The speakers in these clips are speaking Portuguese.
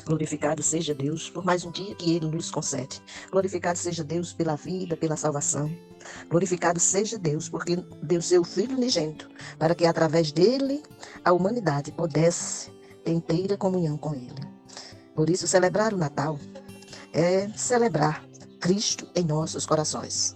Glorificado seja Deus por mais um dia que Ele nos concede. Glorificado seja Deus pela vida, pela salvação. Glorificado seja Deus porque deu seu Filho unigênito, para que através dele a humanidade pudesse ter inteira comunhão com Ele. Por isso, celebrar o Natal é celebrar Cristo em nossos corações.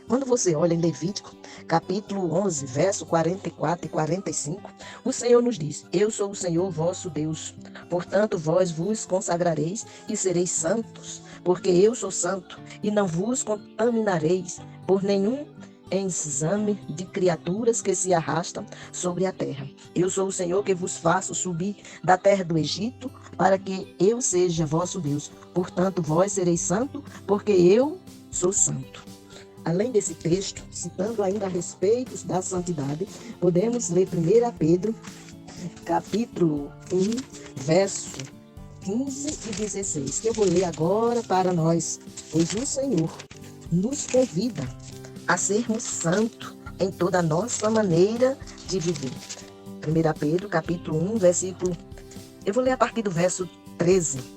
Quando você olha em Levítico, capítulo 11, verso 44 e 45, o Senhor nos diz: Eu sou o Senhor vosso Deus, portanto vós vos consagrareis e sereis santos, porque eu sou santo, e não vos contaminareis por nenhum exame de criaturas que se arrastam sobre a terra. Eu sou o Senhor que vos faço subir da terra do Egito, para que eu seja vosso Deus. Portanto vós sereis santos, porque eu sou santo. Além desse texto, citando ainda a respeito da santidade, podemos ler 1 Pedro, capítulo 1, verso 15 e 16, que eu vou ler agora para nós. Pois o Senhor nos convida a sermos santos em toda a nossa maneira de viver. 1 Pedro, capítulo 1, versículo... Eu vou ler a partir do verso 13.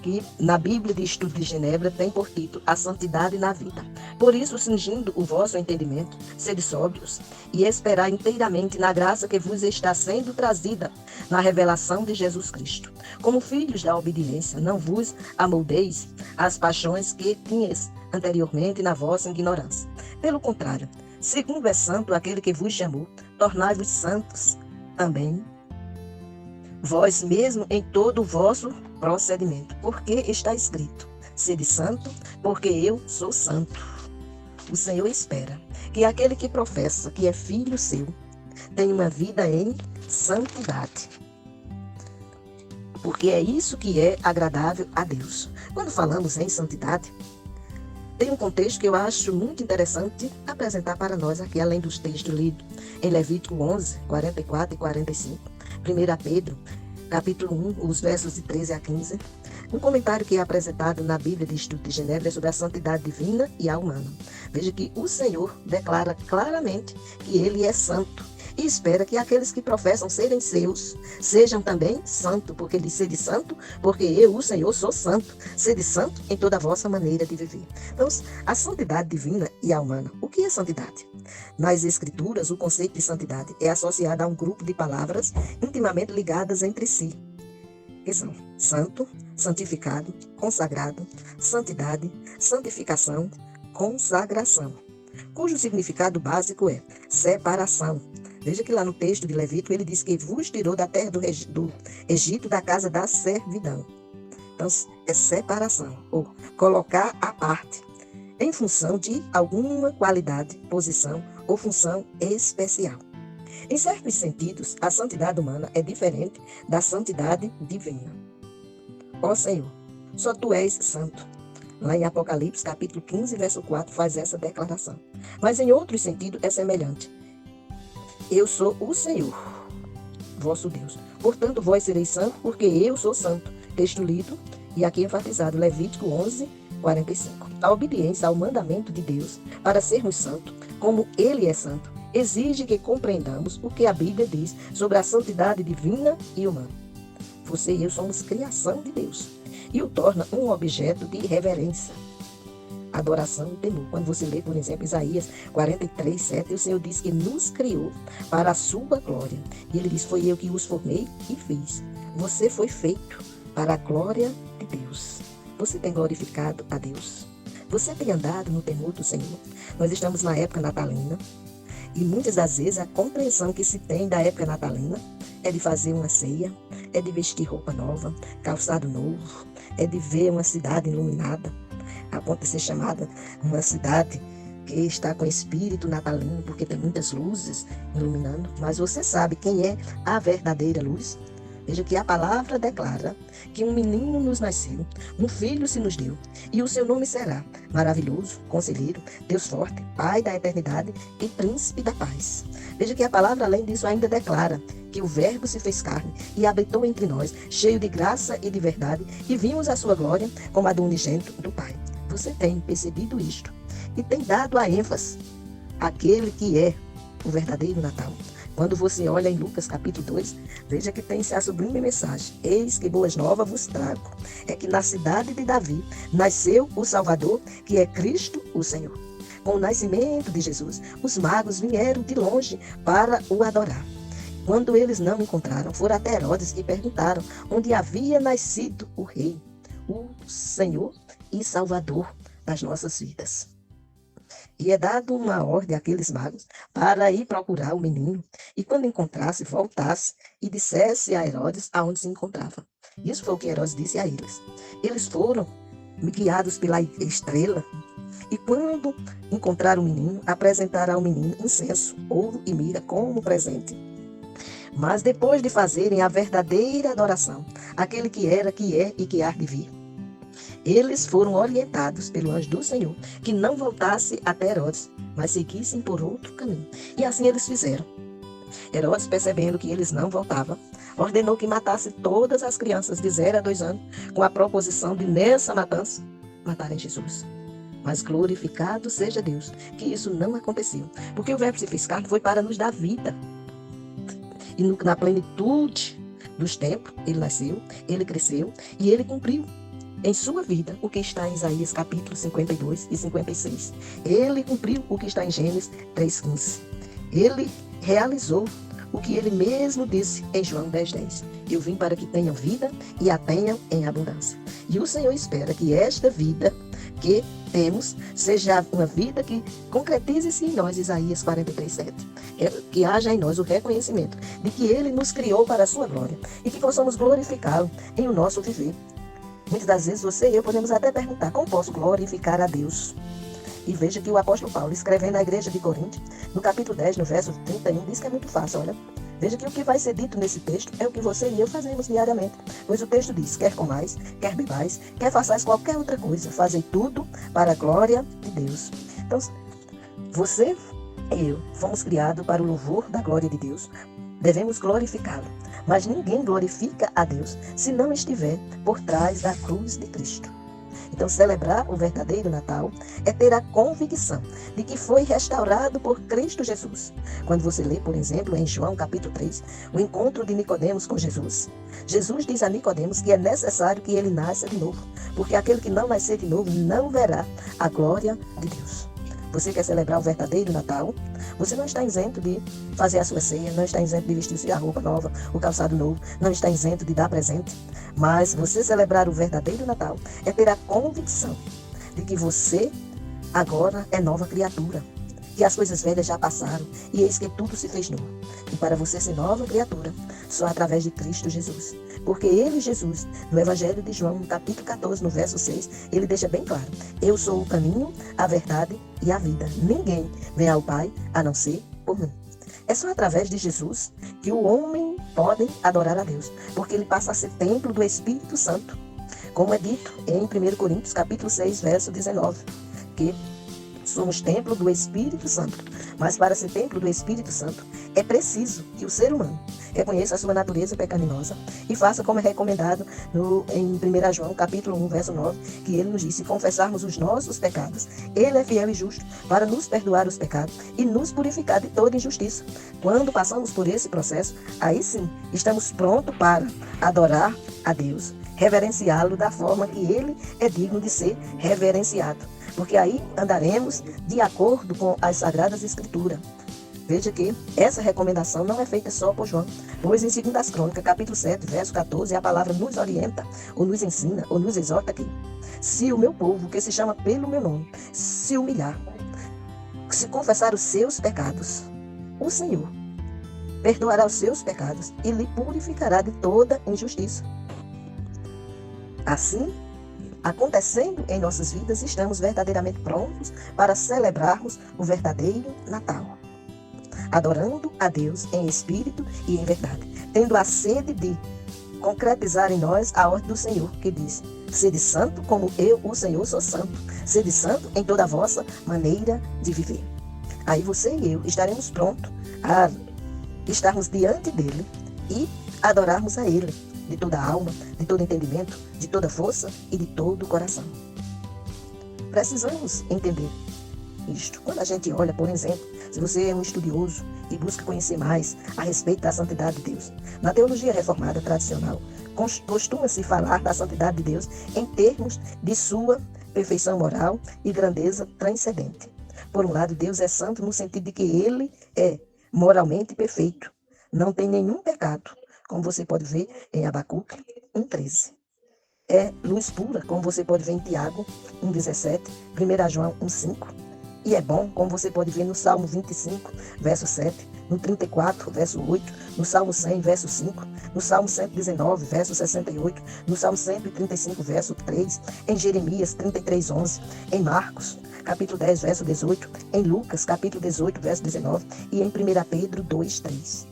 Que na Bíblia de Estudo de Genebra tem por título A Santidade na Vida. Por isso, cingindo o vosso entendimento, sede sóbrios e esperai inteiramente na graça que vos está sendo trazida na revelação de Jesus Cristo. Como filhos da obediência, não vos amoldeis às paixões que tinhas anteriormente na vossa ignorância. Pelo contrário, segundo é santo aquele que vos chamou, tornai-vos santos também vós mesmo em todo o vosso procedimento, porque está escrito: sede santo, porque eu sou santo. O Senhor espera que aquele que professa que é filho seu tenha uma vida em santidade, porque é isso que é agradável a Deus. Quando falamos em santidade, tem um contexto que eu acho muito interessante apresentar para nós aqui, além dos textos lidos em Levítico 11, 44 e 45. 1 Pedro, capítulo 1, os versos de 13 a 15. Um comentário que é apresentado na Bíblia de Estudo de Genebra é sobre a santidade divina e a humana. Veja que o Senhor declara claramente que Ele é santo e espera que aqueles que professam serem seus sejam também santos, porque Ele diz: sede santo, porque eu, o Senhor, sou santo. Sede santo em toda a vossa maneira de viver. Então, a santidade divina e a humana. O que é santidade? Nas Escrituras, o conceito de santidade é associado a um grupo de palavras intimamente ligadas entre si, que são santo, santificado, consagrado, santidade, santificação, consagração, cujo significado básico é separação. Veja que lá no texto de Levítico ele diz que vos tirou da terra do Egito, da casa da servidão. Então, é separação, ou colocar à parte, em função de alguma qualidade, posição ou função especial. Em certos sentidos, a santidade humana é diferente da santidade divina. Ó Senhor, só Tu és santo. Lá em Apocalipse, capítulo 15, verso 4, faz essa declaração. Mas em outro sentido é semelhante. Eu sou o Senhor, vosso Deus. Portanto, vós sereis santos, porque eu sou santo. Texto lido e aqui enfatizado, Levítico 11, 45. A obediência ao mandamento de Deus para sermos santos, como Ele é santo, exige que compreendamos o que a Bíblia diz sobre a santidade divina e humana. Você e eu somos criação de Deus e o torna um objeto de reverência, adoração e temor. Quando você lê, por exemplo, Isaías 43, 7, o Senhor diz que nos criou para a sua glória. E Ele diz: foi eu que os formei e fiz. Você foi feito para a glória de Deus. Você tem glorificado a Deus? Você tem andado no temor do Senhor? Nós estamos na época natalina e muitas das vezes a compreensão que se tem da época natalina é de fazer uma ceia, é de vestir roupa nova, calçado novo, é de ver uma cidade iluminada, a ponto de ser chamada uma cidade que está com espírito natalino, porque tem muitas luzes iluminando. Mas você sabe quem é a verdadeira luz? Veja que a palavra declara que um menino nos nasceu, um filho se nos deu, e o seu nome será Maravilhoso, Conselheiro, Deus Forte, Pai da Eternidade e Príncipe da Paz. Veja que a palavra, além disso, ainda declara que o Verbo se fez carne e habitou entre nós, cheio de graça e de verdade, e vimos a sua glória como a do unigênito do Pai. Você tem percebido isto e tem dado a ênfase àquele que é o verdadeiro Natal. Quando você olha em Lucas capítulo 2, veja que tem a sublime mensagem: eis que boas novas vos trago, é que na cidade de Davi nasceu o Salvador, que é Cristo o Senhor. Com o nascimento de Jesus, os magos vieram de longe para o adorar. Quando eles não encontraram, foram até Herodes e perguntaram onde havia nascido o Rei, o Senhor e Salvador das nossas vidas. E é dado uma ordem àqueles magos para ir procurar o menino, e quando encontrasse, voltasse e dissesse a Herodes aonde se encontrava. Isso foi o que Herodes disse a eles. Eles foram guiados pela estrela, e quando encontraram o menino, apresentaram ao menino incenso, ouro e mirra como presente. Mas depois de fazerem a verdadeira adoração, aquele que era, que é e que há de vir, eles foram orientados pelo anjo do Senhor que não voltasse até Herodes, mas seguissem por outro caminho. E assim eles fizeram. Herodes, percebendo que eles não voltavam, ordenou que matasse todas as crianças de 0 a 2 anos, com a proposição de, nessa matança, matarem Jesus. Mas glorificado seja Deus, que isso não aconteceu, porque o Verbo se fez carne foi para nos dar vida. E na plenitude dos tempos, ele nasceu, ele cresceu e ele cumpriu em sua vida o que está em Isaías capítulo 52 e 56. Ele cumpriu o que está em Gênesis 3,15. Ele realizou o que ele mesmo disse em João 10,10. Eu vim para que tenham vida e a tenham em abundância. E o Senhor espera que esta vida que temos seja uma vida que concretize-se em nós, Isaías 43,7. Que haja em nós o reconhecimento de que Ele nos criou para a sua glória e que possamos glorificá-lo em o nosso viver. Muitas das vezes você e eu podemos até perguntar: como posso glorificar a Deus? E veja que o apóstolo Paulo, escrevendo à igreja de Corinto, no capítulo 10, no verso 31, diz que é muito fácil, olha. Veja que o que vai ser dito nesse texto é o que você e eu fazemos diariamente. Pois o texto diz: quer comais, quer bebais, quer façais qualquer outra coisa, fazei tudo para a glória de Deus. Então, você e eu fomos criados para o louvor da glória de Deus. Devemos glorificá-lo. Mas ninguém glorifica a Deus se não estiver por trás da cruz de Cristo. Então, celebrar o verdadeiro Natal é ter a convicção de que foi restaurado por Cristo Jesus. Quando você lê, por exemplo, em João capítulo 3, o encontro de Nicodemos com Jesus. Jesus diz a Nicodemos que é necessário que ele nasça de novo, porque aquele que não nascer de novo não verá a glória de Deus. Você quer celebrar o verdadeiro Natal? Você não está isento de fazer a sua ceia, não está isento de vestir a roupa nova, o calçado novo, não está isento de dar presente. Mas você celebrar o verdadeiro Natal é ter a convicção de que você agora é nova criatura, que as coisas velhas já passaram e eis que tudo se fez novo. E para você ser nova criatura, só através de Cristo Jesus. Porque ele, Jesus, no Evangelho de João, no capítulo 14, no verso 6, ele deixa bem claro: eu sou o caminho, a verdade e a vida. Ninguém vem ao Pai a não ser por mim. É só através de Jesus que o homem pode adorar a Deus, porque ele passa a ser templo do Espírito Santo. Como é dito em 1 Coríntios, capítulo 6, verso 19, que somos templo do Espírito Santo. Mas para ser templo do Espírito Santo, é preciso que o ser humano reconheça a sua natureza pecaminosa e faça como é recomendado em 1 João, capítulo 1, verso 9, que ele nos diz: se confessarmos os nossos pecados, ele é fiel e justo para nos perdoar os pecados e nos purificar de toda injustiça. Quando passamos por esse processo, aí sim, estamos prontos para adorar a Deus, reverenciá-lo da forma que ele é digno de ser reverenciado. Porque aí andaremos de acordo com as Sagradas Escrituras. Veja que essa recomendação não é feita só por João, pois em 2 Crônicas, capítulo 7, verso 14, a palavra nos orienta, ou nos ensina, ou nos exorta aqui: se o meu povo, que se chama pelo meu nome, se humilhar, se confessar os seus pecados, o Senhor perdoará os seus pecados e lhe purificará de toda injustiça. Assim, acontecendo em nossas vidas, estamos verdadeiramente prontos para celebrarmos o verdadeiro Natal, adorando a Deus em espírito e em verdade, tendo a sede de concretizar em nós a ordem do Senhor, que diz: sede santo como eu, o Senhor, sou santo. Sede santo em toda a vossa maneira de viver. Aí você e eu estaremos prontos a estarmos diante dele e adorarmos a ele de toda a alma, de todo entendimento, de toda força e de todo o coração. Precisamos entender isto. Quando a gente olha, por exemplo, se você é um estudioso e busca conhecer mais a respeito da santidade de Deus, na teologia reformada tradicional, costuma-se falar da santidade de Deus em termos de sua perfeição moral e grandeza transcendente. Por um lado, Deus é santo no sentido de que ele é moralmente perfeito, não tem nenhum pecado, como você pode ver em Abacuque 1,13. É luz pura, como você pode ver em Tiago 1,17, 1 João 1,5. E é bom, como você pode ver no Salmo 25, verso 7, no 34, verso 8, no Salmo 100, verso 5, no Salmo 119, verso 68, no Salmo 135, verso 3, em Jeremias 33, 11, em Marcos, capítulo 10, verso 18, em Lucas, capítulo 18, verso 19 e em 1 Pedro 2, 3.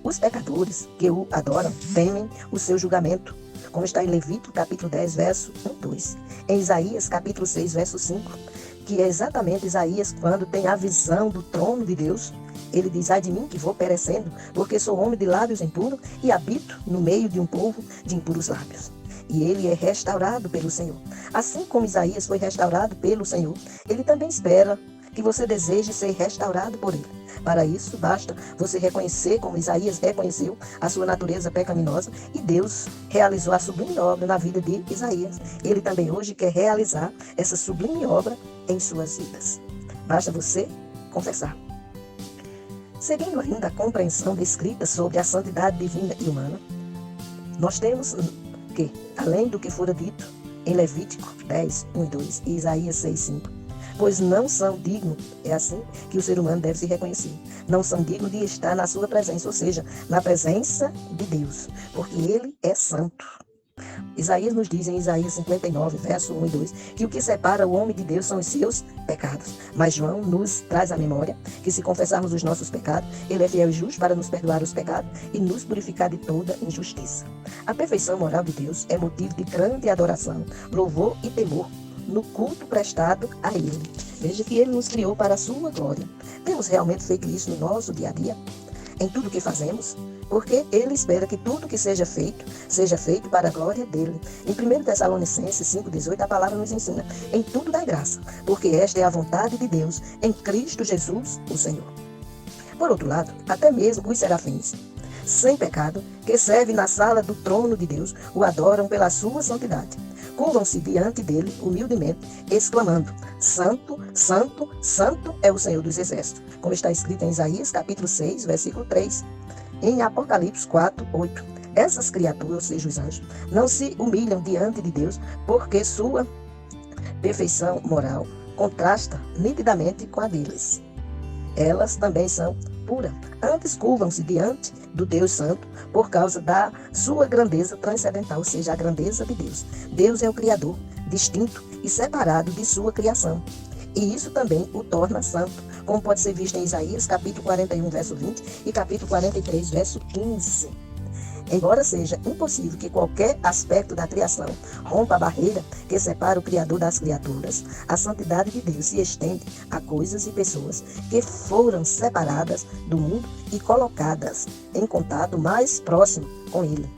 Os pecadores que o adoram temem o seu julgamento, como está em Levítico, capítulo 10, verso 1, 2. Em Isaías, capítulo 6, verso 5, que é exatamente Isaías quando tem a visão do trono de Deus. Ele diz: ai de mim que vou perecendo, porque sou homem de lábios impuros e habito no meio de um povo de impuros lábios. E ele é restaurado pelo Senhor. Assim como Isaías foi restaurado pelo Senhor, ele também espera que você deseje ser restaurado por ele. Para isso, basta você reconhecer, como Isaías reconheceu, a sua natureza pecaminosa, e Deus realizou a sublime obra na vida de Isaías. Ele também hoje quer realizar essa sublime obra em suas vidas. Basta você confessar. Seguindo ainda a compreensão descrita sobre a santidade divina e humana, nós temos que, além do que fora dito em Levítico 10, 1 e 2 e Isaías 6, 5, pois não são dignos, é assim que o ser humano deve se reconhecer, não são dignos de estar na sua presença, ou seja, na presença de Deus, porque Ele é santo. Isaías nos diz em Isaías 59, verso 1 e 2, que o que separa o homem de Deus são os seus pecados. Mas João nos traz à memória que se confessarmos os nossos pecados, Ele é fiel e justo para nos perdoar os pecados e nos purificar de toda injustiça. A perfeição moral de Deus é motivo de grande adoração, louvor e temor no culto prestado a Ele. Veja que Ele nos criou para a sua glória. Temos realmente feito isso no nosso dia a dia? Em tudo que fazemos? Porque Ele espera que tudo que seja feito para a glória dEle. Em 1 Tessalonicenses 5,18, a palavra nos ensina: em tudo dai graça, porque esta é a vontade de Deus, em Cristo Jesus, o Senhor. Por outro lado, até mesmo os serafins, sem pecado, que servem na sala do trono de Deus, o adoram pela sua santidade. Curvam-se diante dele, humildemente, exclamando: Santo, Santo, Santo é o Senhor dos Exércitos, como está escrito em Isaías, capítulo 6, versículo 3, em Apocalipse 4, 8. Essas criaturas, ou seja, os anjos, não se humilham diante de Deus, porque sua perfeição moral contrasta nitidamente com a deles. Elas também são puras. Antes curvam-se diante do Deus Santo por causa da sua grandeza transcendental, ou seja, a grandeza de Deus. Deus é o Criador, distinto e separado de sua criação. E isso também o torna santo, como pode ser visto em Isaías, capítulo 41, verso 20 e capítulo 43, verso 15. Embora seja impossível que qualquer aspecto da criação rompa a barreira que separa o Criador das criaturas, a santidade de Deus se estende a coisas e pessoas que foram separadas do mundo e colocadas em contato mais próximo com Ele.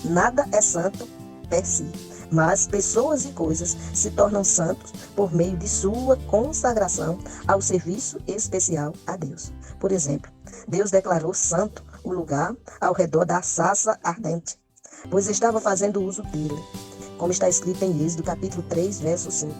Nada é santo per si, mas pessoas e coisas se tornam santos por meio de sua consagração ao serviço especial a Deus. Por exemplo, Deus declarou santo o lugar ao redor da sarça ardente, pois estava fazendo uso dele, como está escrito em Êxodo, capítulo 3, verso 5.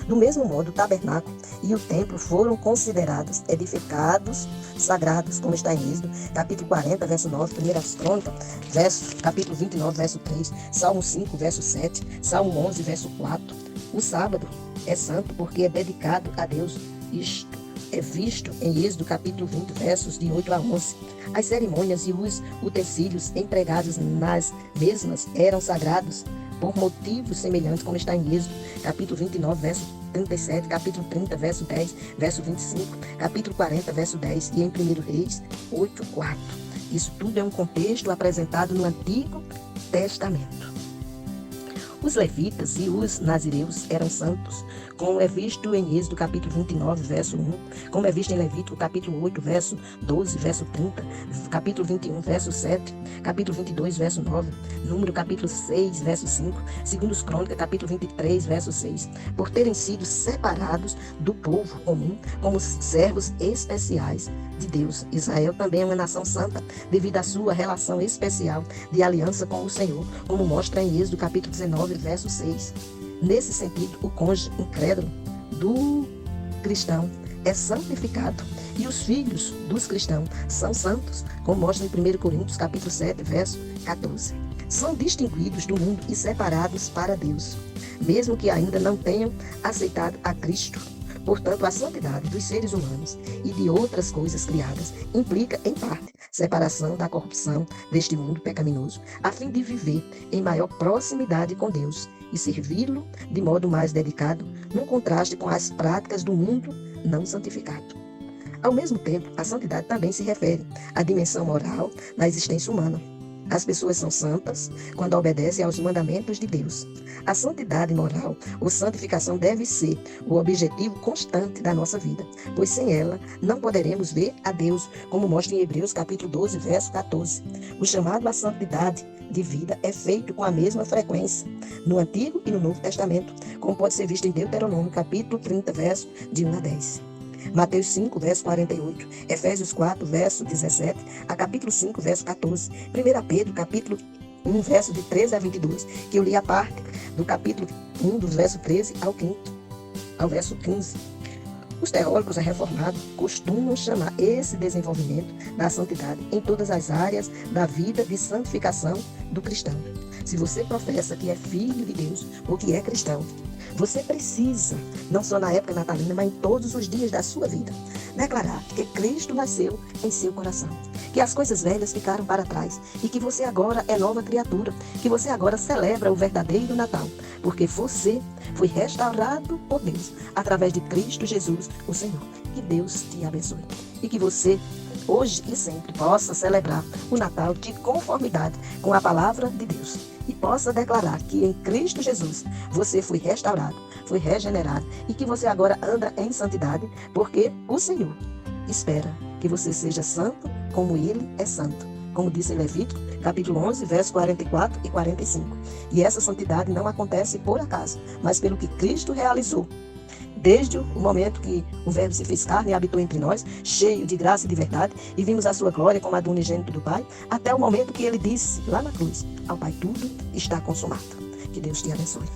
Do mesmo modo, o tabernáculo e o templo foram considerados edificados sagrados, como está em Êxodo, capítulo 40, verso 9, 1 Crônicas, capítulo 29, verso 3, Salmo 5, verso 7, Salmo 11, verso 4. O sábado é santo porque é dedicado a Deus. Isto é visto em Êxodo, capítulo 20, versos de 8 a 11. As cerimônias e os utensílios empregados nas mesmas eram sagrados por motivos semelhantes, como está em Êxodo, capítulo 29, verso 37, capítulo 30, verso 10, verso 25, capítulo 40, verso 10 e em 1 Reis 8, 4. Isso tudo é um contexto apresentado no Antigo Testamento. Os levitas e os nazireus eram santos, como é visto em Êxodo capítulo 29, verso 1, como é visto em Levítico capítulo 8, verso 12, verso 30, capítulo 21, verso 7, capítulo 22, verso 9, Número capítulo 6, verso 5, Segundos Crônicas capítulo 23, verso 6, por terem sido separados do povo comum como servos especiais de Deus. Israel também é uma nação santa devido à sua relação especial de aliança com o Senhor, como mostra em Êxodo capítulo 19, verso 6. Nesse sentido, o cônjuge incrédulo do cristão é santificado e os filhos dos cristãos são santos, como mostra em 1 Coríntios capítulo 7, verso 14. São distinguidos do mundo e separados para Deus, mesmo que ainda não tenham aceitado a Cristo. Portanto, a santidade dos seres humanos e de outras coisas criadas implica, em parte, separação da corrupção deste mundo pecaminoso, a fim de viver em maior proximidade com Deus e servi-lo de modo mais dedicado, num contraste com as práticas do mundo não santificado. Ao mesmo tempo, a santidade também se refere à dimensão moral da existência humana. As pessoas são santas quando obedecem aos mandamentos de Deus. A santidade moral ou santificação deve ser o objetivo constante da nossa vida, pois sem ela não poderemos ver a Deus, como mostra em Hebreus capítulo 12, verso 14. O chamado à santidade de vida é feito com a mesma frequência no Antigo e no Novo Testamento, como pode ser visto em Deuteronômio capítulo 30, verso de 1 a 10. Mateus 5, verso 48, Efésios 4, verso 17, a capítulo 5, verso 14, 1 Pedro, capítulo 1, verso de 13 a 22, que eu li a parte do capítulo 1, do verso 13 ao verso 15. Os teólogos reformados costumam chamar esse desenvolvimento da santidade em todas as áreas da vida de santificação do cristão. Se você professa que é filho de Deus ou que é cristão, você precisa, não só na época natalina, mas em todos os dias da sua vida, declarar que Cristo nasceu em seu coração, que as coisas velhas ficaram para trás e que você agora é nova criatura, que você agora celebra o verdadeiro Natal, porque você foi restaurado por Deus através de Cristo Jesus, o Senhor. Que Deus te abençoe e que você hoje e sempre possa celebrar o Natal de conformidade com a palavra de Deus e possa declarar que em Cristo Jesus você foi restaurado, foi regenerado e que você agora anda em santidade, porque o Senhor espera que você seja santo como Ele é santo, como diz em Levítico, capítulo 11, versos 44 e 45. E essa santidade não acontece por acaso, mas pelo que Cristo realizou. Desde o momento que o Verbo se fez carne e habitou entre nós, cheio de graça e de verdade, e vimos a sua glória como a do unigênito do Pai, até o momento que ele disse lá na cruz: ao Pai tudo está consumado. Que Deus te abençoe.